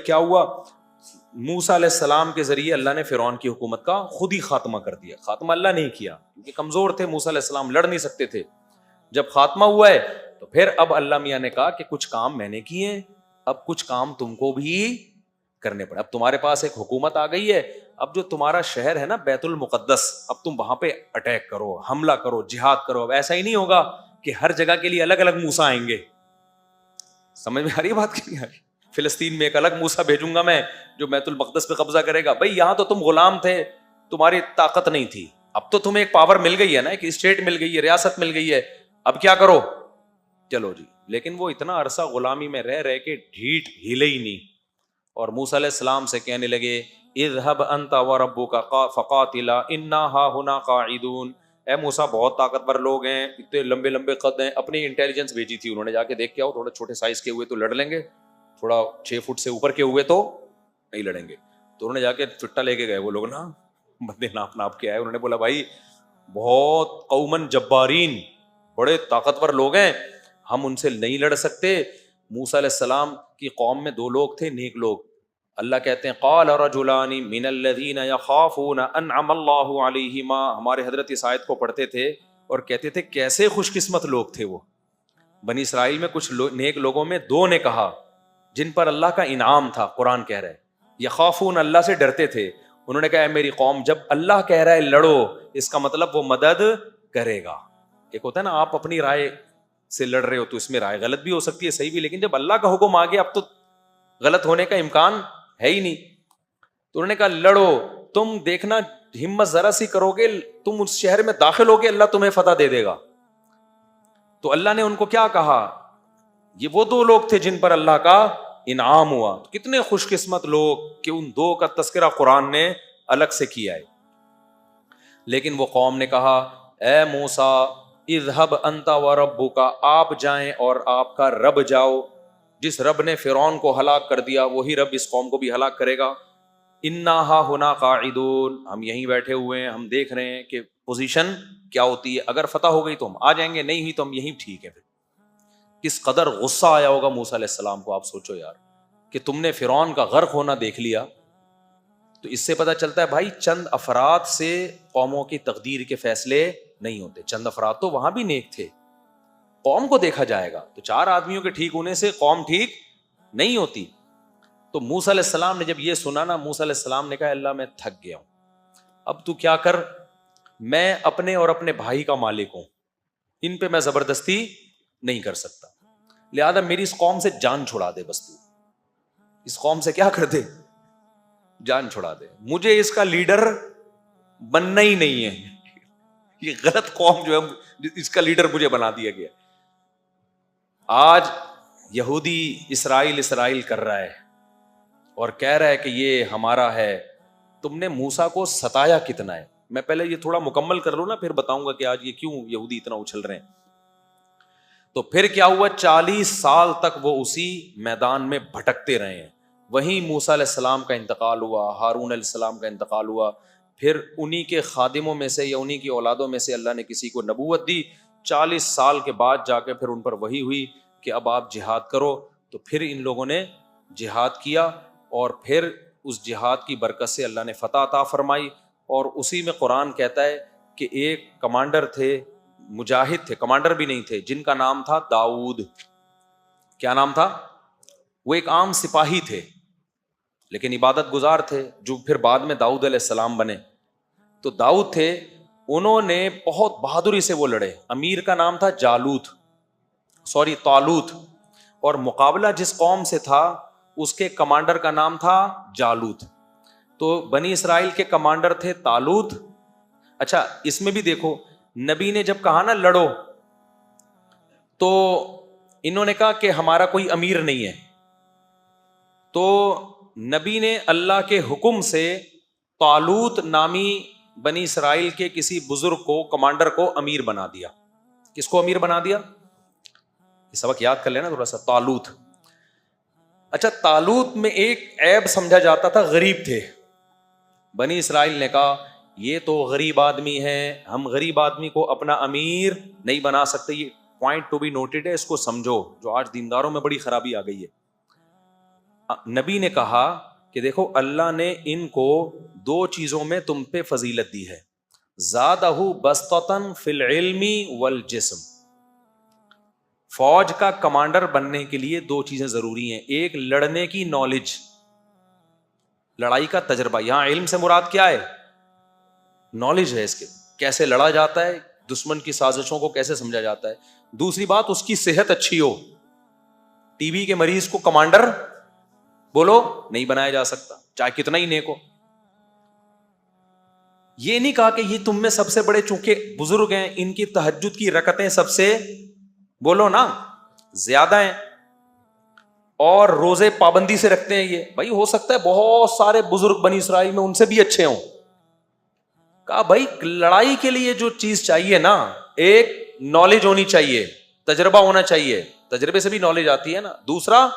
کیا ہوا؟ موسیٰ علیہ السلام کے ذریعے اللہ نے فرعون کی حکومت کا خود ہی خاتمہ کر دیا. خاتمہ اللہ نہیں کیا کیونکہ کمزور تھے موسیٰ علیہ السلام, لڑ نہیں سکتے تھے. جب خاتمہ ہوا ہے تو پھر اب اللہ میاں نے کہا کہ کچھ کام میں نے کیے ہیں, اب کچھ کام تم کو بھی کرنے پڑے. اب تمہارے پاس ایک حکومت آ گئی ہے, اب جو تمہارا شہر ہے نا بیت المقدس, اب تم وہاں پہ اٹیک کرو, حملہ کرو, جہاد کرو. اب ایسا ہی نہیں ہوگا کہ ہر جگہ کے لیے الگ الگ موسیٰ آئیں گے. سمجھ میں آ رہی ہے بات کی نہیں آ رہی؟ فلسطین میں ایک الگ موسیٰ بھیجوں گا میں جو بیت المقدس پہ قبضہ کرے گا. بھائی یہاں تو تم غلام تھے, تمہاری طاقت نہیں تھی, اب تو تمہیں ایک پاور مل گئی ہے نا, ایک اسٹیٹ مل گئی ہے, ریاست مل گئی ہے, اب کیا کرو, چلو جی. لیکن وہ اتنا عرصہ غلامی میں رہ کے ڈھیٹ ہلے ہی نہیں, اور موسیٰ علیہ السلام سے کہنے لگے اذهب انت وربك فقاتلا انا هاهنا قاعدون. اے موسیٰ بہت طاقتور لوگ ہیں, اتنے لمبے لمبے قد ہیں, اپنی انٹیلیجنس بھیجی تھی انہوں نے, جا کے دیکھ کے آؤ, تھوڑے چھوٹے سائز کے ہوئے تو لڑ لیں گے, تھوڑا 6 فٹ سے اوپر کے ہوئے تو نہیں لڑیں گے. تو انہوں نے جا کے چٹا لے کے گئے وہ لوگ نا, بندے ناپ کے آئے. انہوں نے بولا بھائی بہت قومن جبارین, بڑے طاقتور لوگ ہیں, ہم ان سے نہیں لڑ سکتے. موسیٰ علیہ السلام کی قوم میں 2 لوگ تھے نیک لوگ. اللہ کہتے ہیں قال رجلان من الذین یخافون انعم اللہ علیہما. ہمارے حضرت اس آیت کو پڑھتے تھے اور کہتے تھے کیسے خوش قسمت لوگ تھے وہ. بنی اسرائیل میں کچھ نیک لوگوں میں 2 نے کہا جن پر اللہ کا انعام تھا. قرآن کہہ رہا ہے یخافون, اللہ سے ڈرتے تھے. انہوں نے کہا اے میری قوم, جب اللہ کہہ رہا ہے لڑو, اس کا مطلب وہ مدد کرے گا. ایک ہوتا ہے نا آپ اپنی رائے سے لڑ رہے ہو تو اس میں رائے غلط بھی ہو سکتی ہے, صحیح بھی, لیکن جب اللہ کا حکم آ گیا اب تو غلط ہونے کا امکان ہے ہی نہیں. تو انہوں نے کہا لڑو, تم دیکھنا ہمت ذرا سی کرو گے, تم اس شہر میں داخل ہو کے اللہ تمہیں فتح دے دے گا. تو اللہ نے ان کو کیا کہا, یہ وہ 2 لوگ تھے جن پر اللہ کا انعام ہوا. کتنے خوش قسمت لوگ کہ ان 2 کا تذکرہ قرآن نے الگ سے کیا ہے. لیکن وہ قوم نے کہا اے موسیٰ اذهب انت وربک, آپ جائیں اور آپ کا رب جاؤ. جس رب نے فرعون کو ہلاک کر دیا وہی رب اس قوم کو بھی ہلاک کرے گا. انا ہاہنا قاعدون, ہم یہیں بیٹھے ہوئے ہیں, ہم دیکھ رہے ہیں کہ پوزیشن کیا ہوتی ہے. اگر فتح ہو گئی تو ہم آ جائیں گے, نہیں ہوئی تو ہم یہیں ٹھیک ہے. پھر کس قدر غصہ آیا ہوگا موسیٰ علیہ السلام کو. آپ سوچو یار کہ تم نے فرعون کا غرق ہونا دیکھ لیا. تو اس سے پتہ چلتا ہے بھائی چند افراد سے قوموں کی تقدیر کے فیصلے نہیں ہوتے. چند افراد تو وہاں بھی نیک تھے, قوم کو دیکھا جائے گا تو 4 آدمیوں کے ٹھیک ہونے سے قوم ٹھیک نہیں ہوتی. تو موسیٰ علیہ السلام نے جب یہ سنا نا, موسیٰ علیہ السلام نے کہا اللہ میں تھک گیا ہوں, اب تو کیا کر, میں اپنے اور اپنے بھائی کا مالک ہوں, ان پہ میں زبردستی نہیں کر سکتا, لہذا میری اس قوم سے جان چھڑا دے. بس تو اس قوم سے کیا کر دے, جان چھڑا دے. مجھے اس کا لیڈر بننا ہی نہیں ہے, یہ غلط قوم جو ہے اس کا لیڈر مجھے بنا دیا گیا. آج یہودی اسرائیل کر رہا ہے اور کہہ رہا ہے کہ یہ ہمارا ہے. تم نے موسیٰ کو ستایا کتنا ہے. میں پہلے یہ تھوڑا مکمل کر لوں نا, پھر بتاؤں گا کہ آج یہ کیوں یہودی اتنا اچھل رہے ہیں. تو پھر کیا ہوا, 40 سال تک وہ اسی میدان میں بھٹکتے رہے ہیں. وہیں موسیٰ علیہ السلام کا انتقال ہوا, ہارون علیہ السلام کا انتقال ہوا, پھر انہی کے خادموں میں سے یا انہی کی اولادوں میں سے اللہ نے کسی کو نبوت دی. 40 سال کے بعد جا کے پھر ان پر وحی ہوئی کہ اب آپ جہاد کرو. تو پھر ان لوگوں نے جہاد کیا اور پھر اس جہاد کی برکت سے اللہ نے فتح عطا فرمائی. اور اسی میں قرآن کہتا ہے کہ ایک کمانڈر تھے, مجاہد تھے, کمانڈر بھی نہیں تھے, جن کا نام تھا داؤد. کیا نام تھا؟ وہ ایک عام سپاہی تھے لیکن عبادت گزار تھے, جو پھر بعد میں داؤد علیہ السلام بنے. تو داؤد تھے, انہوں نے بہت بہادری سے وہ لڑے. امیر کا نام تھا طالوت, اور مقابلہ جس قوم سے تھا اس کے کمانڈر کا نام تھا جالوت. تو بنی اسرائیل کے کمانڈر تھے طالوت. اچھا اس میں بھی دیکھو, نبی نے جب کہا نا لڑو, تو انہوں نے کہا کہ ہمارا کوئی امیر نہیں ہے. تو نبی نے اللہ کے حکم سے طالوت نامی بنی اسرائیل کے کسی بزرگ کو, کمانڈر کو امیر بنا دیا. کس کو امیر بنا دیا؟ یہ سبق یاد کر لینا تھوڑا سا. طالوت. اچھا طالوت میں ایک عیب سمجھا جاتا تھا, غریب تھے. بنی اسرائیل نے کہا یہ تو غریب آدمی ہے, ہم غریب آدمی کو اپنا امیر نہیں بنا سکتے. یہ پوائنٹ ٹو بی نوٹڈ ہے, اس کو سمجھو, جو آج دینداروں میں بڑی خرابی آ گئی ہے. نبی نے کہا کہ دیکھو اللہ نے ان کو دو چیزوں میں تم پہ فضیلت دی ہے، زادہ بسطۃ فی العلم والجسم. فوج کا کمانڈر بننے کے لیے دو چیزیں ضروری ہیں، ایک لڑنے کی نالج، لڑائی کا تجربہ. یہاں علم سے مراد کیا ہے؟ نالج ہے اس کے، کیسے لڑا جاتا ہے، دشمن کی سازشوں کو کیسے سمجھا جاتا ہے. دوسری بات اس کی صحت اچھی ہو. ٹی بی کے مریض کو کمانڈر بولو نہیں بنایا جا سکتا چاہے کتنا ہی نیک ہو. یہ نہیں کہا کہ یہ تم میں سب سے بڑے چونکہ بزرگ ہیں ان کی تہجد کی رکعتیں سب سے بولو نا زیادہ ہیں اور روزے پابندی سے رکھتے ہیں، یہ بھائی ہو سکتا ہے بہت سارے بزرگ بنی اسرائیل میں ان سے بھی اچھے ہوں. کہا بھائی لڑائی کے لیے جو چیز چاہیے نا، ایک نالج ہونی چاہیے، تجربہ ہونا چاہیے، تجربے سے بھی نالج آتی ہے نا. دوسرا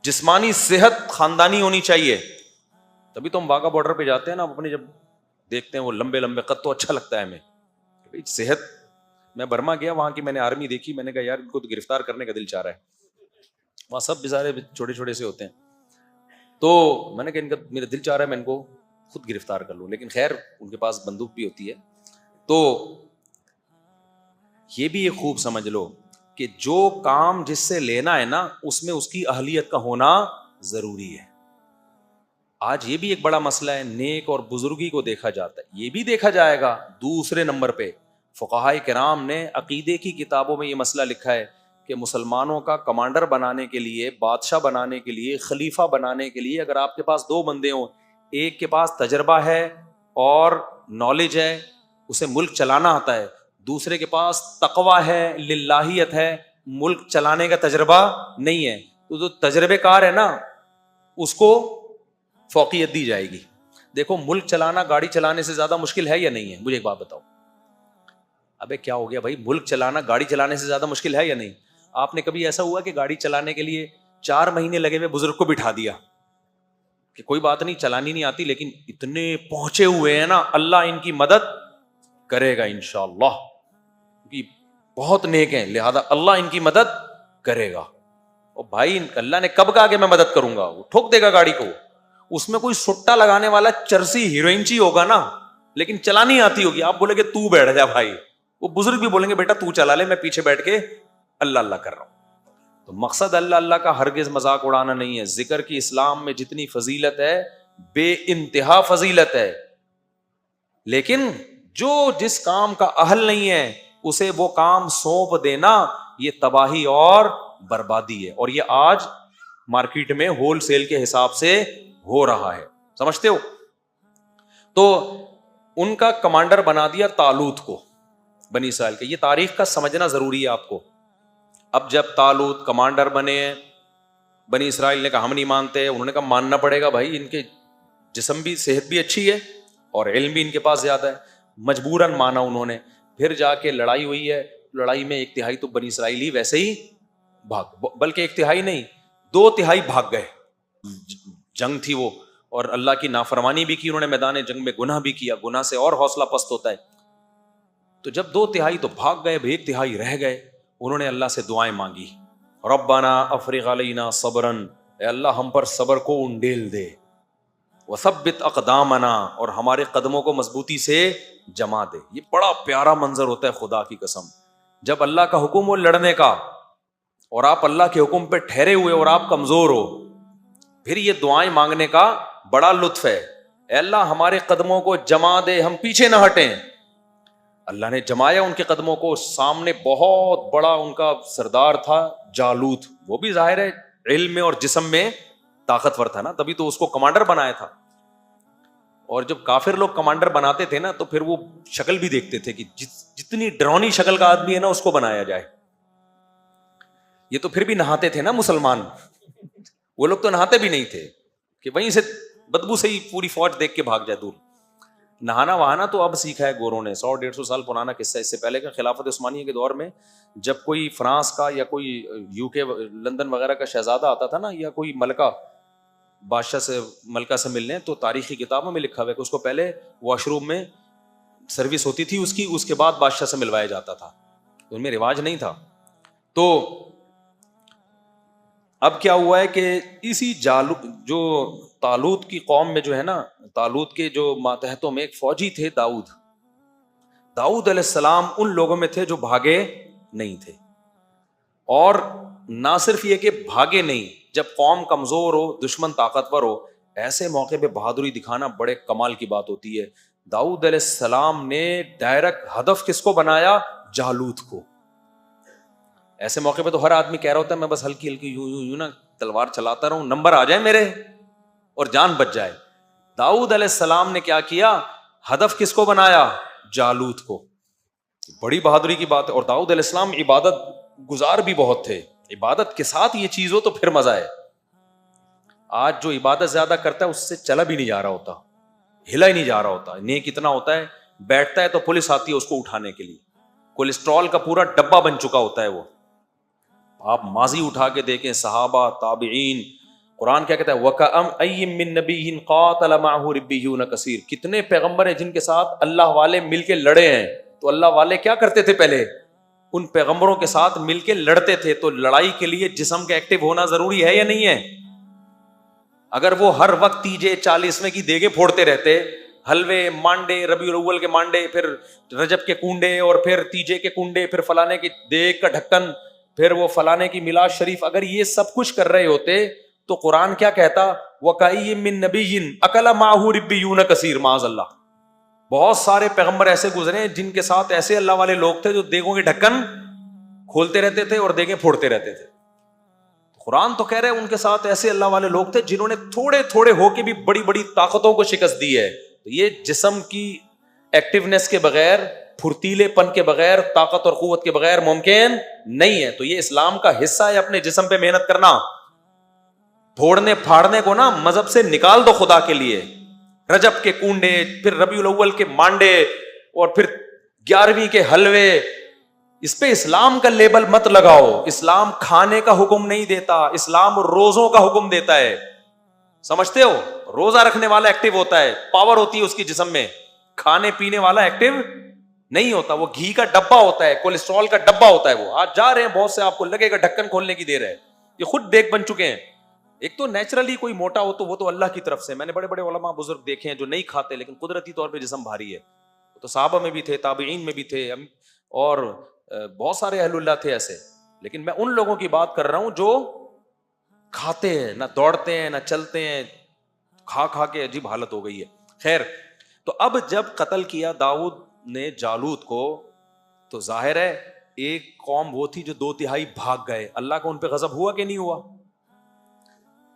جسمانی صحت خاندانی ہونی چاہیے. تبھی تو ہم واگا بارڈر پہ جاتے ہیں نا، اپنے جب دیکھتے ہیں وہ لمبے لمبے قد تو اچھا لگتا ہے ہمیں. صحت، میں برما گیا وہاں کی میں نے آرمی دیکھی، میں نے کہا یار ان کو تو گرفتار کرنے کا دل چاہ رہا ہے، وہاں سب بیچارے چھوٹے چھوٹے سے ہوتے ہیں. تو میں نے کہا ان کا میرا دل چاہ رہا ہے میں ان کو خود گرفتار کر لوں، لیکن خیر ان کے پاس بندوق بھی ہوتی ہے. تو یہ بھی ایک خوب سمجھ لو کہ جو کام جس سے لینا ہے نا اس میں اس کی اہلیت کا ہونا ضروری ہے. آج یہ بھی ایک بڑا مسئلہ ہے، نیک اور بزرگی کو دیکھا جاتا ہے، یہ بھی دیکھا جائے گا. دوسرے نمبر پہ فقہائے کرام نے عقیدے کی کتابوں میں یہ مسئلہ لکھا ہے کہ مسلمانوں کا کمانڈر بنانے کے لیے، بادشاہ بنانے کے لیے، خلیفہ بنانے کے لیے اگر آپ کے پاس دو بندے ہوں، ایک کے پاس تجربہ ہے اور نالج ہے، اسے ملک چلانا آتا ہے، دوسرے کے پاس تقویٰ ہے، للہیت ہے، ملک چلانے کا تجربہ نہیں ہے، تو جو تجربے کار ہے نا اس کو فوقیت دی جائے گی. دیکھو ملک چلانا گاڑی چلانے سے زیادہ مشکل ہے یا نہیں ہے؟ مجھے ایک بات بتاؤ. ابے کیا ہو گیا بھائی، ملک چلانا گاڑی چلانے سے زیادہ مشکل ہے یا نہیں؟ آپ نے کبھی ایسا ہوا کہ گاڑی چلانے کے لیے 4 مہینے لگے ہوئے بزرگ کو بٹھا دیا کہ کوئی بات نہیں چلانی نہیں آتی لیکن اتنے پہنچے ہوئے ہیں نا اللہ ان کی مدد کرے گا انشاءاللہ، کیونکہ بہت نیک ہیں لہذا اللہ ان کی مدد کرے گا. اور بھائی اللہ نے کب کہا کہ میں مدد کروں گا؟ وہ ٹھوک دے گا گاڑی کو. اس میں کوئی سٹا لگانے والا چرسی ہیروئنچی ہوگا نا لیکن چلانی آتی ہوگی، آپ بولے کہ تو بیٹھ جا بھائی، وہ بزرگ بھی بولیں گے بیٹا تو چلا لے، میں پیچھے بیٹھ کے اللہ اللہ کر رہا ہوں. تو مقصد اللہ اللہ کا ہرگز مذاق اڑانا نہیں ہے. ذکر کی اسلام میں جتنی فضیلت ہے بے انتہا فضیلت ہے، لیکن جو جس کام کا اہل نہیں ہے اسے وہ کام سونپ دینا یہ تباہی اور بربادی ہے. اور یہ آج مارکیٹ میں ہول سیل کے حساب سے ہو رہا ہے، سمجھتے ہو. تو ان کا کمانڈر بنا دیا طالوت کو بنی اسرائیل کے. یہ تاریخ کا سمجھنا ضروری ہے آپ کو. اب جب طالوت کمانڈر بنے ہیں، بنی اسرائیل نے کہا ہم نہیں مانتے، انہوں نے کہا ماننا پڑے گا بھائی، ان کے جسم بھی صحت بھی اچھی ہے اور علم بھی ان کے پاس زیادہ ہے. مجبوراً مانا انہوں نے. پھر جا کے لڑائی ہوئی ہے، لڑائی میں 1/3 تو بنی اسرائیل ہی ویسے ہی بھاگ، بلکہ 1/3 نہیں 2/3 بھاگ گئے. جنگ تھی وہ، اور اللہ کی نافرمانی بھی کی انہوں نے میدان جنگ میں، گناہ بھی کیا، گناہ سے اور حوصلہ پست ہوتا ہے. تو جب 2/3 تو بھاگ گئے، 1/3 رہ گئے، انہوں نے اللہ سے دعائیں مانگی، ربنا افرغ علینا صبرا، اے اللہ ہم پر صبر کو انڈیل دے، وثبت اقدامنا، اور ہمارے قدموں کو مضبوطی سے جما دے. یہ بڑا پیارا منظر ہوتا ہے خدا کی قسم، جب اللہ کا حکم ہو لڑنے کا اور آپ اللہ کے حکم پہ ٹھہرے ہوئے اور آپ کمزور ہو، پھر یہ دعائیں مانگنے کا بڑا لطف ہے. اے اللہ ہمارے قدموں کو جما دے، ہم پیچھے نہ ہٹیں. اللہ نے جمایا ان کے قدموں کو. سامنے بہت بڑا ان کا سردار تھا جالوت، وہ بھی ظاہر ہے علم میں اور جسم میں طاقتور تھا نا، تبھی تو اس کو کمانڈر بنایا تھا. اور جب کافر لوگ کمانڈر بناتے تھے نا تو پھر وہ شکل بھی دیکھتے تھے کہ جتنی ڈرونی شکل کا آدمی ہے نا اس کو بنایا جائے. یہ تو پھر بھی نہاتے تھے نا مسلمان، وہ لوگ تو نہاتے بھی نہیں تھے کہ وہیں سے بدبو سے ہی پوری فوج دیکھ کے بھاگ جائے دور. نہانا وہانا تو اب سیکھا ہے گوروں نے، 100-150 سال پرانا قصہ. اس سے پہلے کا خلافت عثمانیہ کے دور میں جب کوئی فرانس کا یا کوئی UK لندن وغیرہ کا شہزادہ آتا تھا نا، یا کوئی ملکہ بادشاہ سے ملکہ سے ملنے، تو تاریخی کتابوں میں لکھا ہوا ہے کہ اس کو پہلے واش روم میں سروس ہوتی تھی اس کی، اس کے بعد بادشاہ سے ملوایا جاتا تھا. ان میں رواج نہیں تھا. تو اب کیا ہوا ہے کہ اسی جو طالوت کی قوم میں جو ہے نا، طالوت کے جو ماتحتوں میں ایک فوجی تھے داؤد علیہ السلام ان لوگوں میں تھے جو بھاگے نہیں تھے. اور نہ صرف یہ کہ بھاگے نہیں، جب قوم کمزور ہو، دشمن طاقتور ہو، ایسے موقع پہ بہادری دکھانا بڑے کمال کی بات ہوتی ہے. داؤد علیہ السلام نے ڈائریکٹ ہدف کس کو بنایا؟ جالوت کو. ایسے موقع پہ تو ہر آدمی کہہ رہا ہوتا ہے میں بس ہلکی ہلکی یوں نا تلوار چلاتا رہوں، نمبر آ جائے میرے اور جان بچ جائے. داؤد علیہ السلام نے کیا کیا؟ ہدف کس کو بنایا؟ جالوت کو. بڑی بہادری کی بات ہے. اور داؤد علیہ السلام عبادت گزار بھی بہت تھے. عبادت کے ساتھ یہ چیز ہو تو پھر مزہ ہے. آج جو عبادت زیادہ کرتا ہے اس سے چلا بھی نہیں جا رہا ہوتا، ہلا ہی نہیں جا رہا ہوتا. نیک اتنا ہوتا ہے، بیٹھتا ہے تو پولیس آتی ہے اس کو اٹھانے کے لیے. کولیسٹرول کا پورا ڈبہ بن چکا ہوتا ہے وہ. آپ ماضی اٹھا کے دیکھیں، صحابہ، تابعین. قرآن کیا کہتا ہے؟ وَكَأَمْ أَيٍّ مِّن نَبِيٍّ قَاتَلَ مَعَهُ رِبِّيُّونَ كَثِيرٌ. کتنے پیغمبر ہیں جن کے ساتھ اللہ والے مل کے لڑے ہیں. تو اللہ والے کیا کرتے تھے؟ پہلے ان پیغمبروں کے ساتھ مل کے لڑتے تھے. تو لڑائی کے لیے جسم کا ایکٹیو ہونا ضروری ہے یا نہیں ہے؟ اگر وہ ہر وقت تیجے 40ویں کی دیگیں پھوڑتے رہتے، حلوے، مانڈے، ربیع الاول کے مانڈے، پھر رجب کے کنڈے، اور پھر تیجے کے کنڈے، پھر فلانے کی دیگ کا ڈھکن، پھر وہ فلانے کی میلاد شریف، اگر یہ سب کچھ کر رہے ہوتے تو قرآن کیا کہتا؟ وَكَأَيٍّ مِّن نَبِيٍّ أَكَلَ مَعَهُ رِبِّيُّونَ كَثِيرٌ. معاذ اللہ. بہت سارے پیغمبر ایسے گزرے ہیں جن کے ساتھ ایسے اللہ والے لوگ تھے جو دیگوں کے ڈھکن کھولتے رہتے تھے اور دیگیں پھوڑتے رہتے تھے. قرآن تو کہہ رہے ہیں ان کے ساتھ ایسے اللہ والے لوگ تھے جنہوں نے تھوڑے تھوڑے ہو کے بھی بڑی بڑی طاقتوں کو شکست دی ہے. تو یہ جسم کی ایکٹیونیس کے بغیر، پھرتیلے پن کے بغیر، طاقت اور قوت کے بغیر ممکن نہیں ہے. تو یہ اسلام کا حصہ ہے اپنے جسم پہ محنت کرنا. پھوڑنے پھاڑنے کو نا مذہب سے نکال دو خدا کے لیے. رجب کے کنڈے، پھر ربیع الاول کے مانڈے، اور پھر 11ویں کے حلوے، اس پہ اسلام کا لیبل مت لگاؤ. اسلام کھانے کا حکم نہیں دیتا، اسلام روزوں کا حکم دیتا ہے. سمجھتے ہو؟ روزہ رکھنے والا ایکٹیو ہوتا ہے، پاور ہوتی ہے اس کی جسم میں. کھانے پینے والا ایکٹیو نہیں ہوتا. وہ گھی کا ڈبہ ہوتا ہے، کولیسٹرول کا ڈبہ ہوتا ہے. وہ آج جا رہے ہیں بہت سے، آپ کو لگے گا ڈھکن کھولنے کی دیر ہے. یہ خود دیکھ بن چکے ہیں. ایک تو نیچرلی کوئی موٹا ہو تو وہ تو اللہ کی طرف سے. میں نے بڑے بڑے علماء بزرگ دیکھے ہیں جو نہیں کھاتے لیکن قدرتی طور پہ جسم بھاری ہے. تو صحابہ میں بھی تھے، تابعین میں بھی تھے، اور بہت سارے اہل اللہ تھے ایسے. لیکن میں ان لوگوں کی بات کر رہا ہوں جو کھاتے ہیں، نہ دوڑتے ہیں نہ چلتے ہیں، کھا کے عجیب حالت ہو گئی ہے. خیر، تو اب جب قتل کیا داؤد نے جالوت کو، تو ظاہر ہے ایک قوم وہ تھی جو 2/3 بھاگ گئے. اللہ کو ان پہ غضب ہوا کہ نہیں ہوا؟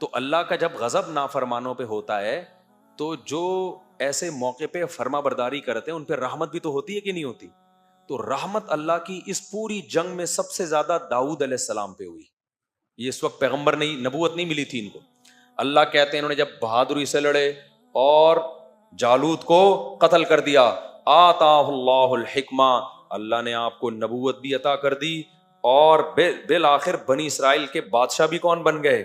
تو اللہ کا جب غضب نافرمانوں پہ ہوتا ہے تو جو ایسے موقع پہ فرما برداری کرتے ہیں ان پہ رحمت بھی تو ہوتی ہے کہ نہیں ہوتی؟ تو رحمت اللہ کی اس پوری جنگ میں سب سے زیادہ داؤد علیہ السلام پہ ہوئی. یہ اس وقت پیغمبر نہیں، نبوت نہیں ملی تھی ان کو. اللہ کہتے ہیں انہوں نے جب بہادری سے لڑے اور جالوت کو قتل کر دیا. آتاہ اللہ الحکمہ، اللہ نے آپ کو نبوت بھی عطا کر دی. اور بالآخر بنی اسرائیل کے بادشاہ بھی کون بن گئے؟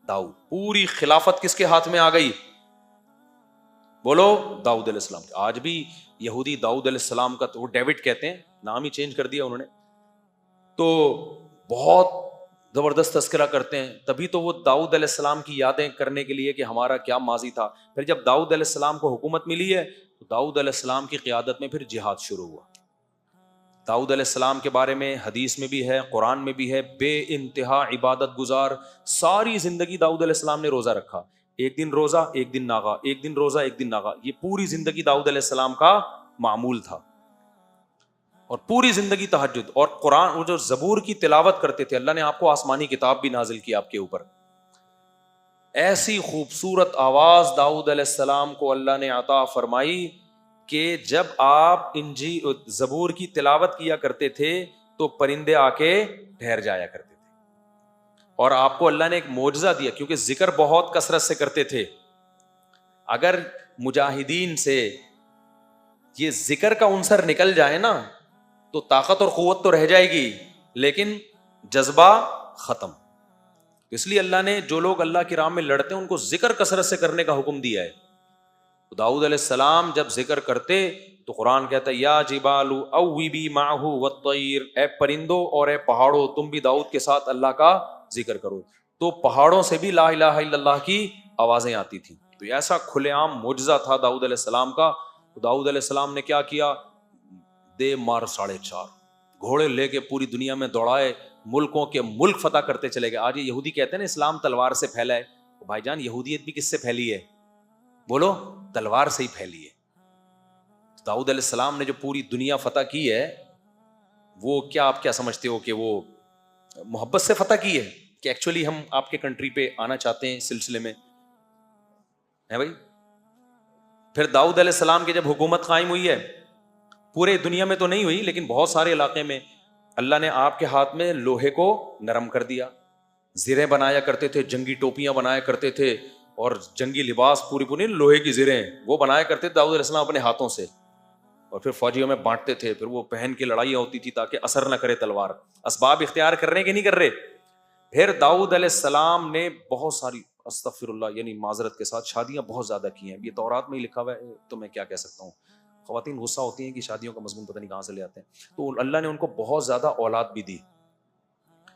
داؤد. پوری خلافت کس کے ہاتھ میں آ گئی؟ بولو، داؤد علیہ السلام. آج بھی یہودی داؤد علیہ السلام کا، تو وہ ڈیوڈ کہتے ہیں، نام ہی چینج کر دیا انہوں نے، تو بہت زبردست تذکرہ کرتے ہیں. تبھی تو وہ داؤد علیہ السلام کی یادیں کرنے کے لیے کہ ہمارا کیا ماضی تھا. پھر جب داؤد علیہ السلام کو حکومت ملی ہے تو داؤد علیہ السلام کی قیادت میں پھر جہاد شروع ہوا. داؤد علیہ السلام کے بارے میں حدیث میں بھی ہے، قرآن میں بھی ہے، بے انتہا عبادت گزار. ساری زندگی داؤد علیہ السلام نے روزہ رکھا. ایک دن روزہ، ایک دن ناغا، ایک دن روزہ، ایک دن ناغا. یہ پوری زندگی داؤد علیہ السلام کا معمول تھا. اور پوری زندگی تہجد. اور قرآن، وہ جو زبور کی تلاوت کرتے تھے، اللہ نے آپ کو آسمانی کتاب بھی نازل کی آپ کے اوپر. ایسی خوبصورت آواز داؤد علیہ السلام کو اللہ نے عطا فرمائی کہ جب آپ زبور کی تلاوت کیا کرتے تھے تو پرندے آ کے ٹھہر جایا کرتے تھے. اور آپ کو اللہ نے ایک معجزہ دیا، کیونکہ ذکر بہت کثرت سے کرتے تھے. اگر مجاہدین سے یہ ذکر کا عنصر نکل جائے نا تو طاقت اور قوت تو رہ جائے گی لیکن جذبہ ختم. اس لیے اللہ نے جو لوگ اللہ کی راہ میں لڑتے ہیں ان کو ذکر کثرت سے کرنے کا حکم دیا ہے. تو داؤد علیہ السلام جب ذکر کرتے تو قرآن کہتا ہے یا جبال اوبی معہ والطیر، اے پرندوں اور اے پہاڑوں تم بھی داؤد کے ساتھ اللہ کا ذکر کرو. تو پہاڑوں سے بھی لا الہ الا اللہ کی آوازیں آتی تھیں. تو ایسا کھلے عام معجزہ تھا داؤد علیہ السلام کا. داؤد علیہ السلام نے کیا کیا؟ دے مار 4.5 گھوڑے لے کے پوری دنیا میں دوڑائے, ملکوں کے ملک فتح کرتے چلے گئے. آج یہ یہودی کہتے ہیں نا اسلام تلوار سے پھیلا ہے. بھائی جان یہودیت بھی کس سے پھیلی ہے؟ بولو, تلوار سے ہی پھیلی ہے. داؤد علیہ السلام نے جو پوری دنیا فتح کی ہے, وہ کیا آپ کیا سمجھتے ہو کہ وہ محبت سے فتح کی ہے کہ ایکچولی ہم آپ کے کنٹری پہ آنا چاہتے ہیں اس سلسلے میں ہے بھائی؟ پھر داؤد علیہ السلام کی جب حکومت قائم ہوئی ہے, پورے دنیا میں تو نہیں ہوئی لیکن بہت سارے علاقے میں اللہ نے آپ کے ہاتھ میں لوہے کو نرم کر دیا. زریں بنایا کرتے تھے, جنگی ٹوپیاں بنایا کرتے تھے, اور جنگی لباس پوری لوہے کی زریں وہ بنایا کرتے تھے داؤد علیہ السلام اپنے ہاتھوں سے, اور پھر فوجیوں میں بانٹتے تھے. پھر وہ پہن کے لڑائیاں ہوتی تھی تاکہ اثر نہ کرے تلوار. اسباب اختیار کر رہے ہیں کہ نہیں کر رہے؟ پھر داؤد علیہ السلام نے بہت ساری, استغفر اللہ یعنی معذرت کے ساتھ, شادیاں بہت زیادہ کی ہیں. یہ تورات میں ہی لکھا ہوا ہے تو میں کیا کہہ سکتا ہوں. خواتین غصہ ہوتی ہیں کہ شادیوں کا مضمون پتہ نہیں کہاں سے لے آتے ہیں. تو اللہ نے ان کو بہت زیادہ اولاد بھی دی.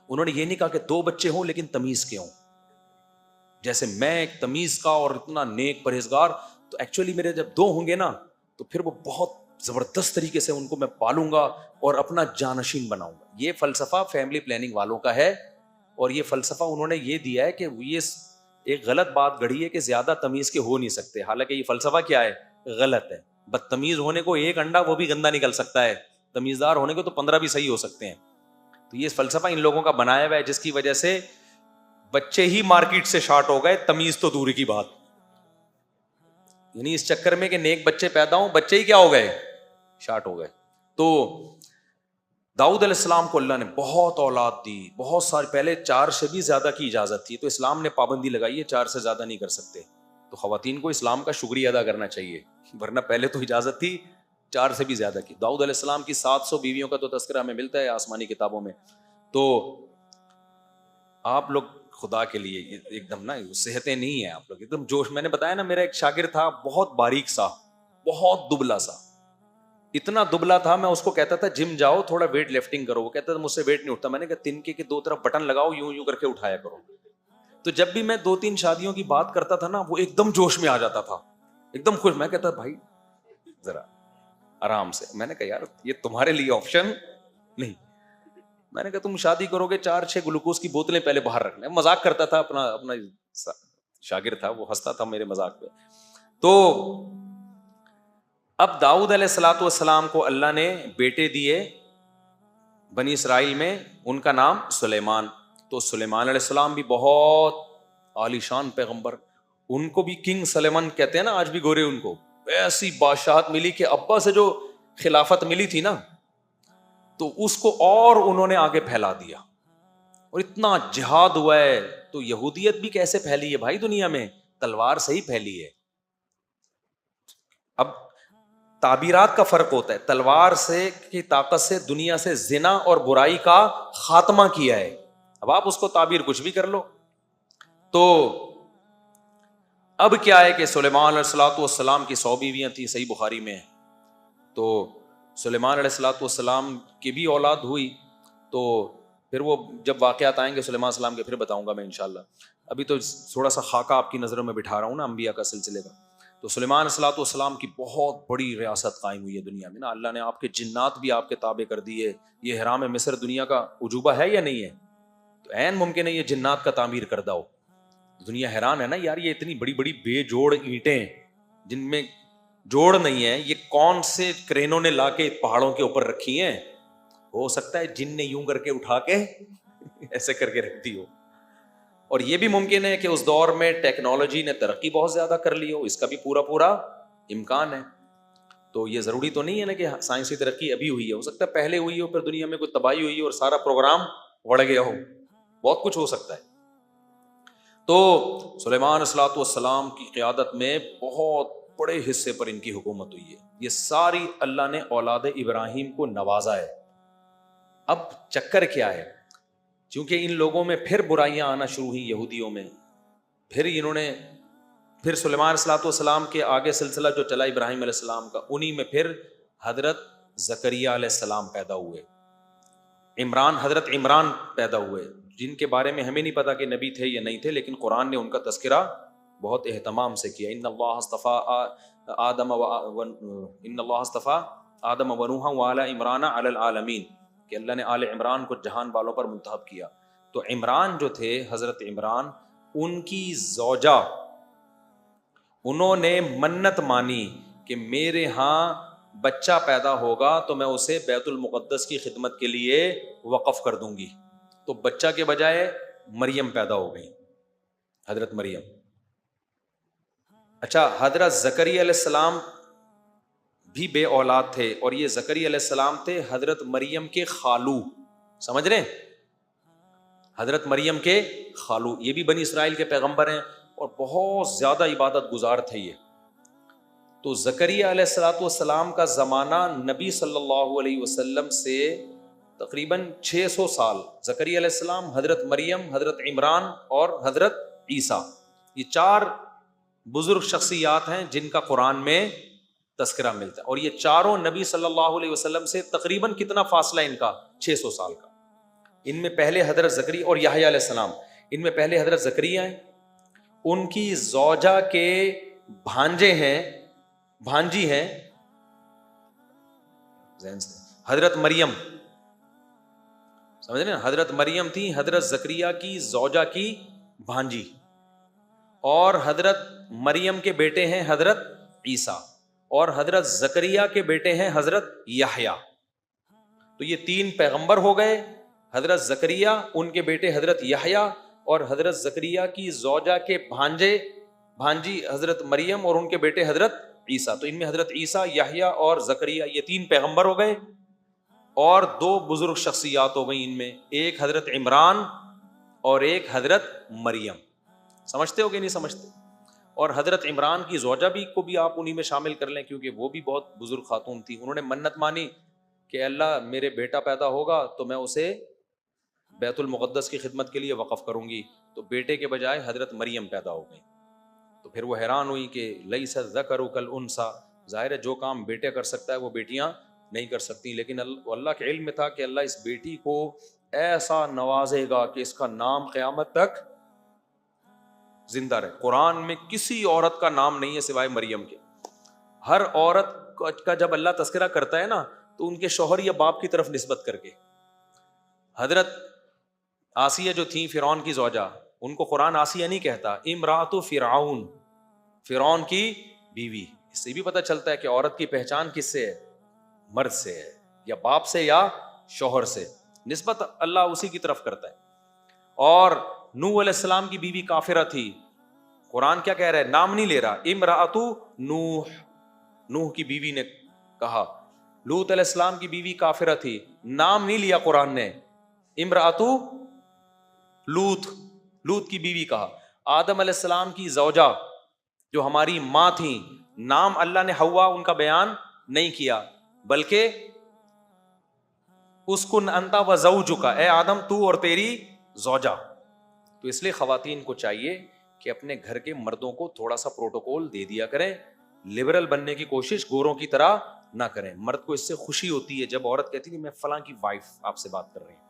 انہوں نے یہ نہیں کہا کہ 2 بچے ہوں لیکن تمیز کے ہوں, جیسے میں ایک تمیز کا اور اتنا نیک پرہیزگار, تو ایکچولی میرے جب 2 ہوں گے نا تو پھر وہ بہت زبردست طریقے سے ان کو میں پالوں گا اور اپنا جانشین بناؤں گا. یہ فلسفہ فیملی پلاننگ والوں کا ہے, اور یہ فلسفہ انہوں نے یہ دیا ہے کہ یہ ایک غلط بات گڑھی ہے کہ زیادہ تمیز کے ہو نہیں سکتے. حالانکہ یہ فلسفہ کیا ہے؟ غلط ہے. بدتمیز ہونے کو 1 انڈا وہ بھی گندا نکل سکتا ہے, تمیزدار ہونے کو تو 15 بھی صحیح ہو سکتے ہیں. تو یہ فلسفہ ان لوگوں کا بنایا ہوا ہے جس کی وجہ سے بچے ہی مارکیٹ سے شارٹ ہو گئے, تمیز تو دور کی بات. یعنی اس چکر میں کہ نیک بچے پیدا ہوں, بچے ہی کیا ہو گئے؟ شارٹ ہو گئے. تو داؤد علیہ السلام کو اللہ نے بہت اولاد دی, بہت سارے. پہلے 4 سے بھی زیادہ کی اجازت تھی, تو اسلام نے پابندی لگائی ہے 4 سے زیادہ نہیں کر سکتے. تو خواتین کو اسلام کا شکریہ ادا کرنا چاہیے, ورنہ پہلے تو اجازت تھی 4 سے بھی زیادہ کی. داؤد علیہ السلام کی 700 بیویوں کا تو تذکرہ ہمیں ملتا ہے آسمانی کتابوں میں. تو آپ لوگ خدا کے لیے ایک دم نا صحتیں نہیں ہیں, آپ لوگ ایک دم جوش. میں نے بتایا نا میرا ایک شاگرد تھا, بہت باریک سا, بہت دبلا سا, اتنا دبلا تھا میں اس کو کہتا تھا جم جاؤ تھوڑا ویٹ لفٹنگ کرو, وہ کہتا تھا مجھ سے ویٹ نہیں اٹھتا. میں نے کہا تنکے کے 2 طرف بٹن لگاؤ, یوں کر کے اٹھایا کرو. تو جب بھی میں 2-3 شادیوں کی بات کرتا تھا نا, وہ ایک دم جوش میں آ جاتا تھا, ایک دم خوش. میں کہتا بھائی ذرا آرام سے. میں نے کہا یار یہ تمہارے لیے آپشن نہیں. میں نے کہا تم شادی کرو گے 4-6 گلوکوز کی بوتلیں پہلے باہر رکھنا. مذاق کرتا تھا, اپنا شاگرد تھا, وہ ہنستا تھا میرے مذاق پہ. تو اب داؤد علیہ الصلوۃ والسلام کو اللہ نے بیٹے دیے بنی اسرائیل میں, ان کا نام سلیمان. تو سلیمان علیہ السلام بھی بہت عالی شان پیغمبر, ان کو بھی کنگ سلیمان کہتے ہیں نا آج بھی گورے. ان کو ایسی بادشاہت ملی کہ ابا سے جو خلافت ملی تھی نا, تو اس کو اور انہوں نے آگے پھیلا دیا, اور اتنا جہاد ہوا ہے. تو یہودیت بھی کیسے پھیلی ہے بھائی دنیا میں؟ تلوار سے ہی پھیلی ہے. اب تعبیرات کا فرق ہوتا ہے. تلوار سے کی طاقت سے دنیا سے زنا اور برائی کا خاتمہ کیا ہے. اب آپ اس کو تعبیر کچھ بھی کر لو. تو اب کیا ہے کہ سلیمان علیہ الصلوۃ والسلام کی 100 بیویاں تھیں, صحیح بخاری میں. تو سلیمان علیہ الصلوۃ والسلام کی بھی اولاد ہوئی. تو پھر وہ جب واقعات آئیں گے سلیمان السلام کے پھر بتاؤں گا میں انشاءاللہ. ابھی تو تھوڑا سا خاکہ آپ کی نظروں میں بٹھا رہا ہوں نا انبیاء کا سلسلے کا. تو سلیمان علیہ الصلوۃ والسلام کی بہت بڑی ریاست قائم ہوئی ہے دنیا میں نا. اللہ نے آپ کے جنات بھی آپ کے تابع کر دیے. یہ حرام مصر دنیا کا عجوبہ ہے یا نہیں ہے؟ تو عین ممکن ہے یہ جنات کا تعمیر کردہ ہو. دنیا حیران ہے نا یار, یہ اتنی بڑی بڑی بے جوڑ اینٹیں جن میں جوڑ نہیں ہے, یہ کون سے کرینوں نے لا کے پہاڑوں کے اوپر رکھی ہیں؟ ہو سکتا ہے جن نے یوں کر کے اٹھا کے ایسے کر کے رکھ دی ہو. اور یہ بھی ممکن ہے کہ اس دور میں ٹیکنالوجی نے ترقی بہت زیادہ کر لی ہو, اس کا بھی پورا امکان ہے. تو یہ ضروری تو نہیں ہے نا کہ سائنسی ترقی ابھی ہوئی ہے, ہو سکتا ہے پہلے ہوئی ہو, پھر دنیا میں کوئی تباہی ہوئی اور سارا پروگرام بڑھ گیا ہو, بہت کچھ ہو سکتا ہے. تو سلیمان علیہ الصلوۃ والسلام کی قیادت میں بہت بڑے حصے پر ان کی حکومت ہوئی ہے. یہ ساری اللہ نے اولاد ابراہیم کو نوازا ہے. اب چکر کیا ہے, چونکہ ان لوگوں میں پھر برائیاں آنا شروع ہوئی یہودیوں میں, پھر سلیمان علیہ الصلوۃ والسلام کے آگے سلسلہ جو چلا ابراہیم علیہ السلام کا, انہی میں پھر حضرت زکریا علیہ السلام پیدا ہوئے, حضرت عمران پیدا ہوئے, جن کے بارے میں ہمیں نہیں پتا کہ نبی تھے یا نہیں تھے، لیکن قرآن نے ان کا تذکرہ بہت اہتمام سے کیا. ان اللہ اصطفیٰ آدم و نوحا وآل عمران علی العالمین، کہ اللہ نے آل عمران کو جہان والوں پر منتخب کیا. تو عمران جو تھے، حضرت عمران، ان کی زوجہ، انہوں نے منت مانی کہ میرے ہاں بچہ پیدا ہوگا تو میں اسے بیت المقدس کی خدمت کے لیے وقف کر دوں گی. تو بچہ کے بجائے مریم پیدا ہو گئی، حضرت مریم. اچھا، حضرت زکریا علیہ السلام بھی بے اولاد تھے، اور یہ زکریا علیہ السلام تھے حضرت مریم کے خالو. سمجھ رہے ہیں؟ حضرت مریم کے خالو، یہ بھی بنی اسرائیل کے پیغمبر ہیں اور بہت زیادہ عبادت گزار تھے یہ. تو زکریا علیہ السلام کا زمانہ نبی صلی اللہ علیہ وسلم سے تقریباً 600 سال. زکریا علیہ السلام، حضرت مریم، حضرت عمران اور حضرت عیسیٰ، یہ 4 بزرگ شخصیات ہیں جن کا قرآن میں تذکرہ ملتا ہے. اور یہ چاروں نبی صلی اللہ علیہ وسلم سے تقریباً کتنا فاصلہ ان کا؟ 600 سال کا. ان میں پہلے حضرت زکریا اور یحییٰ علیہ السلام، ان میں پہلے حضرت زکریا ہیں، ان کی زوجہ کے بھانجے ہیں، بھانجی ہیں حضرت مریم. سمجھ رہے ہیں؟ حضرت مریم تھی حضرت زکریا کی زوجہ کی بھانجی، اور حضرت مریم کے بیٹے ہیں حضرت عیسیٰ، اور حضرت زکریا کے بیٹے ہیں حضرت یحییٰ. تو یہ 3 پیغمبر ہو گئے، حضرت زکریا، ان کے بیٹے حضرت یحییٰ، اور حضرت زکریا کی زوجہ کے بھانجی حضرت مریم، اور ان کے بیٹے حضرت عیسیٰ. تو ان میں حضرت عیسیٰ، یحییٰ اور زکریا، یہ 3 پیغمبر ہو گئے. اور 2 بزرگ شخصیات ہو گئی ان میں، ایک حضرت عمران اور ایک حضرت مریم. سمجھتے ہو کہ نہیں سمجھتے؟ اور حضرت عمران کی زوجہ بھی کو بھی آپ انہی میں شامل کر لیں، کیونکہ وہ بھی بہت بزرگ خاتون تھی. انہوں نے منت مانی کہ اللہ میرے بیٹا پیدا ہوگا تو میں اسے بیت المقدس کی خدمت کے لیے وقف کروں گی. تو بیٹے کے بجائے حضرت مریم پیدا ہو گئی. تو پھر وہ حیران ہوئی کہ لیس الذکر کالانثیٰ، ظاہر ہے جو کام بیٹے کر سکتا ہے وہ بیٹیاں نہیں کر سکتی. لیکن اللہ کے علم میں تھا کہ اللہ اس بیٹی کو ایسا نوازے گا کہ اس کا نام قیامت تک زندہ رہے. قرآن میں کسی عورت کا نام نہیں ہے سوائے مریم کے. ہر عورت کا جب اللہ تذکرہ کرتا ہے نا تو ان کے شوہر یا باپ کی طرف نسبت کر کے. حضرت آسیہ جو تھیں فرعون کی زوجہ، ان کو قرآن آسیہ نہیں کہتا، امرأۃ فرعون، فرعون کی بیوی. اس سے بھی پتہ چلتا ہے کہ عورت کی پہچان کس سے ہے؟ مرد سے ہے، یا باپ سے یا شوہر سے. نسبت اللہ اسی کی طرف کرتا ہے. اور نوح علیہ السلام کی بیوی کافرہ تھی. قرآن کیا کہہ رہا ہے؟ نام نہیں لے رہا، امرأۃ نوح، نوح کی بیوی نے کہا. لوط علیہ السلام کی بیوی کافرہ تھی، نام نہیں لیا قرآن نے، امرأۃ لوط، لوط کی بیوی کہا. آدم علیہ السلام کی زوجہ جو ہماری ماں تھیں، نام اللہ نے حوا ان کا بیان نہیں کیا، بلکہ اسکن انت و زوجک، اے آدم تو اور تیری زوجہ. تو اس لیے خواتین کو چاہیے کہ اپنے گھر کے مردوں کو تھوڑا سا پروٹوکول دے دیا کریں. لبرل بننے کی کوشش گوروں کی طرح نہ کریں. مرد کو اس سے خوشی ہوتی ہے جب عورت کہتی ہے میں فلاں کی وائف آپ سے بات کر رہی ہوں،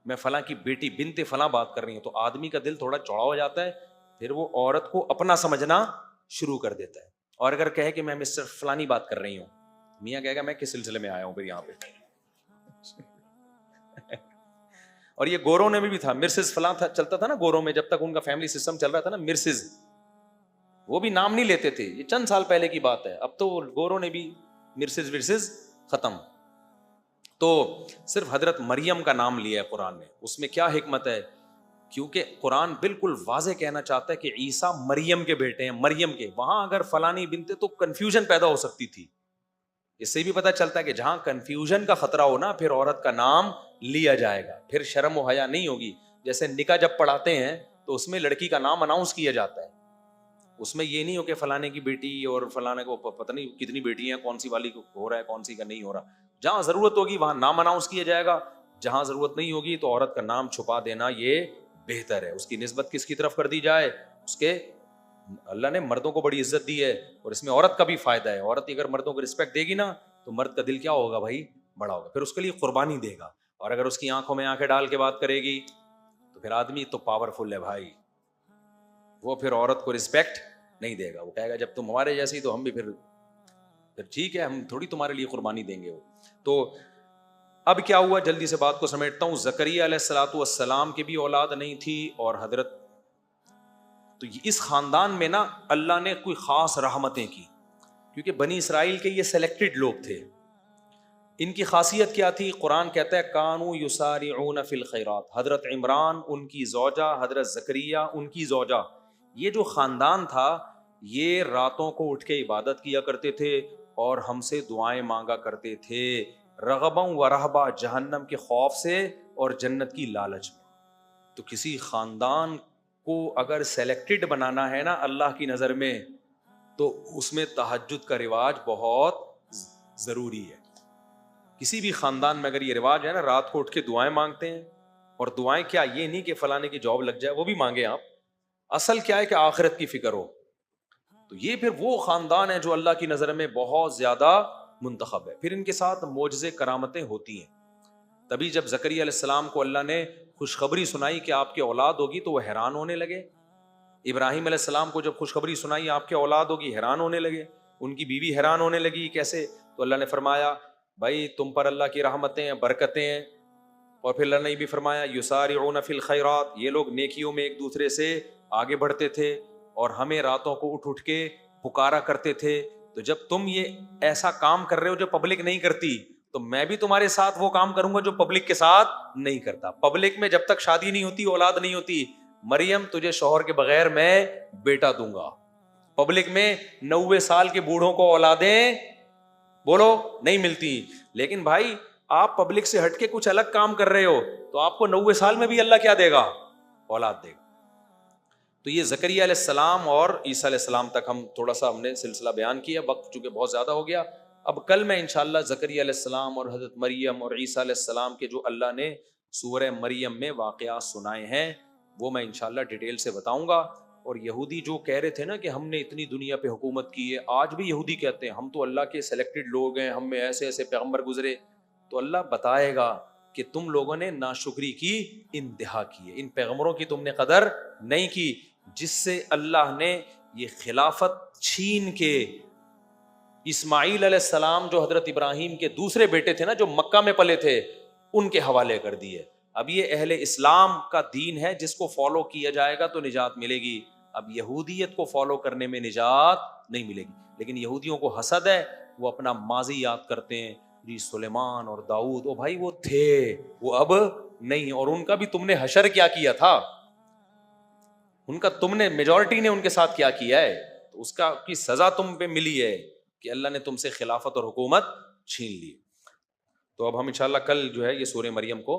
میں فلاں کی بیٹی بنت فلاں بات کر رہی ہوں. تو آدمی کا دل تھوڑا چوڑا ہو جاتا ہے، پھر وہ عورت کو اپنا سمجھنا شروع کر دیتا ہے. اور اگر کہے کہ میں مسٹر فلانی بات کر رہی ہوں، میاں کہے گا میں کس سلسلے میں آیا ہوں پھر یہاں پہ. اور یہ گوروں نے بھی تھا، مرسز فلاں تھا، چلتا تھا نا گوروں میں، جب تک ان کا فیملی سسٹم چل رہا تھا نا، مرسز، وہ بھی نام نہیں لیتے تھے. یہ چند سال پہلے کی بات ہے. اب تو گوروں نے بھی مرسز ورسز ختم. تو صرف حضرت مریم کا نام لیا ہے قرآن نے. اس میں کیا حکمت ہے؟ کیونکہ قرآن بالکل واضح کہنا چاہتا ہے کہ عیسیٰ مریم کے بیٹے ہیں، مریم کے. وہاں اگر فلانی بنتے تو کنفیوژن پیدا ہو سکتی تھی. اس سے بھی پتہ چلتا ہے کہ جہاں کنفیوژن کا خطرہ ہو نا، پھر عورت کا نام لیا جائے گا، پھر شرم و حیا نہیں ہوگی. جیسے نکاح جب پڑھاتے ہیں تو اس میں لڑکی کا نام اناؤنس کیا جاتا ہے. اس میں یہ نہیں ہو کہ فلانے کی بیٹی اور فلانے کو پتہ نہیں کتنی بیٹی ہیں، کون سی والی کو ہو رہا ہے کون سی کا نہیں ہو رہا. جہاں ضرورت ہوگی وہاں نام اناؤنس کیا جائے گا، جہاں ضرورت نہیں ہوگی تو عورت کا نام چھپا دینا یہ بہتر ہے. اس کی نسبت کس کی طرف کر دی جائے؟ اس کے اللہ نے مردوں کو بڑی عزت دی ہے، اور اس میں عورت کا بھی فائدہ ہے. عورت اگر مردوں کو رسپیکٹ دے گی نا تو مرد کا دل کیا ہوگا بھائی؟ بڑا ہوگا، پھر اس کے لیے قربانی دے گا. اور اگر اس کی آنکھوں میں آنکھیں ڈال کے بات کرے گی تو پھر آدمی تو پاورفل ہے بھائی, وہ پھر عورت کو رسپیکٹ نہیں دے گا, وہ کہے گا جب تم ہمارے جیسی تو ہم بھی پھر ٹھیک ہے, ہم تھوڑی تمہارے لیے قربانی دیں گے. وہ تو اب کیا ہوا, جلدی سے بات کو سمیٹتا ہوں. زکریا علیہ الصلوۃ والسلام کی بھی اولاد نہیں تھی, اور حضرت تو اس خاندان میں نا اللہ نے کوئی خاص رحمتیں کی, کیونکہ بنی اسرائیل کے یہ سلیکٹڈ لوگ تھے. ان کی خاصیت کیا تھی؟ قرآن کہتا ہے کانوا یسارعون فی الخیرات. حضرت عمران ان کی زوجہ, حضرت زکریا ان کی زوجہ, یہ جو خاندان تھا یہ راتوں کو اٹھ کے عبادت کیا کرتے تھے اور ہم سے دعائیں مانگا کرتے تھے, رغبا و رہبا, جہنم کے خوف سے اور جنت کی لالچ میں. تو کسی خاندان کو اگر سلیکٹڈ بنانا ہے نا اللہ کی نظر میں, تو اس میں تہجد کا رواج بہت ضروری ہے. کسی بھی خاندان میں اگر یہ رواج ہے نا رات کو اٹھ کے دعائیں مانگتے ہیں, اور دعائیں کیا یہ نہیں کہ فلانے کی جاب لگ جائے, وہ بھی مانگے آپ, اصل کیا ہے کہ آخرت کی فکر ہو, تو یہ پھر وہ خاندان ہے جو اللہ کی نظر میں بہت زیادہ منتخب ہے. پھر ان کے ساتھ معجزے کرامتیں ہوتی ہیں. تبھی جب زکریا علیہ السلام کو اللہ نے خوشخبری سنائی کہ آپ کی اولاد ہوگی تو وہ حیران ہونے لگے. ابراہیم علیہ السلام کو جب خوشخبری سنائی آپ کی اولاد ہوگی, حیران ہونے لگے. ان کی بیوی حیران ہونے لگی, کیسے؟ تو اللہ نے فرمایا بھائی تم پر اللہ کی رحمتیں ہیں, برکتیں ہیں. اور پھر اللہ نے بھی فرمایا یسارعون فی الخیرات, یہ لوگ نیکیوں میں ایک دوسرے سے آگے بڑھتے تھے اور ہمیں راتوں کو اٹھ اٹھ کے پکارا کرتے تھے. تو جب تم یہ ایسا کام کر رہے ہو جو پبلک نہیں کرتی, تو میں بھی تمہارے ساتھ وہ کام کروں گا جو پبلک کے ساتھ نہیں کرتا. پبلک میں جب تک شادی نہیں ہوتی, اولاد نہیں ہوتی, مریم تجھے شوہر کے بغیر میں بیٹا دوں گا. پبلک میں 90 سال کے بوڑھوں کو اولادیں بولو نہیں ملتی. لیکن بھائی آپ پبلک سے ہٹ کے کچھ الگ کام کر رہے ہو تو آپ کو 90 سال میں بھی اللہ کیا دے گا؟ اولاد دے گا. تو یہ زکریا علیہ السلام اور عیسیٰ علیہ السلام تک ہم نے سلسلہ بیان کیا. وقت چونکہ بہت زیادہ ہو گیا, اب کل میں انشاءاللہ زکریا علیہ السلام اور حضرت مریم اور عیسیٰ علیہ السلام کے جو اللہ نے سورہ مریم میں واقعات سنائے ہیں وہ میں انشاءاللہ ڈیٹیل سے بتاؤں گا. اور یہودی جو کہہ رہے تھے نا کہ ہم نے اتنی دنیا پہ حکومت کی ہے, آج بھی یہودی کہتے ہیں ہم تو اللہ کے سلیکٹڈ لوگ ہیں, ہم میں ایسے ایسے پیغمبر گزرے. تو اللہ بتائے گا کہ تم لوگوں نے ناشکری کی انتہا کی ہے, ان پیغمبروں کی تم نے قدر نہیں کی, جس سے اللہ نے یہ خلافت چھین کے اسماعیل علیہ السلام جو حضرت ابراہیم کے دوسرے بیٹے تھے نا, جو مکہ میں پلے تھے, ان کے حوالے کر دیے. اب یہ اہل اسلام کا دین ہے, جس کو فالو کیا جائے گا تو نجات ملے گی. اب یہودیت کو فالو کرنے میں نجات نہیں ملے گی. لیکن یہودیوں کو حسد ہے, وہ اپنا ماضی یاد کرتے ہیں, جی سلیمان اور داؤد, او بھائی وہ تھے, وہ اب نہیں. اور ان کا بھی تم نے حشر کیا کیا تھا, ان کا تم نے میجورٹی نے ان کے ساتھ کیا کیا ہے, تو اس کا کی سزا تم پہ ملی ہے کہ اللہ نے تم سے خلافت اور حکومت چھین لی. تو اب ہم انشاءاللہ کل جو ہے یہ سورہ مریم کو,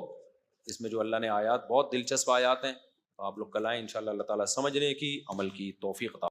اس میں جو اللہ نے آیات, بہت دلچسپ آیات ہیں, آپ لوگ کل آئیں انشاءاللہ. اللہ تعالیٰ سمجھنے کی, عمل کی توفیق عطا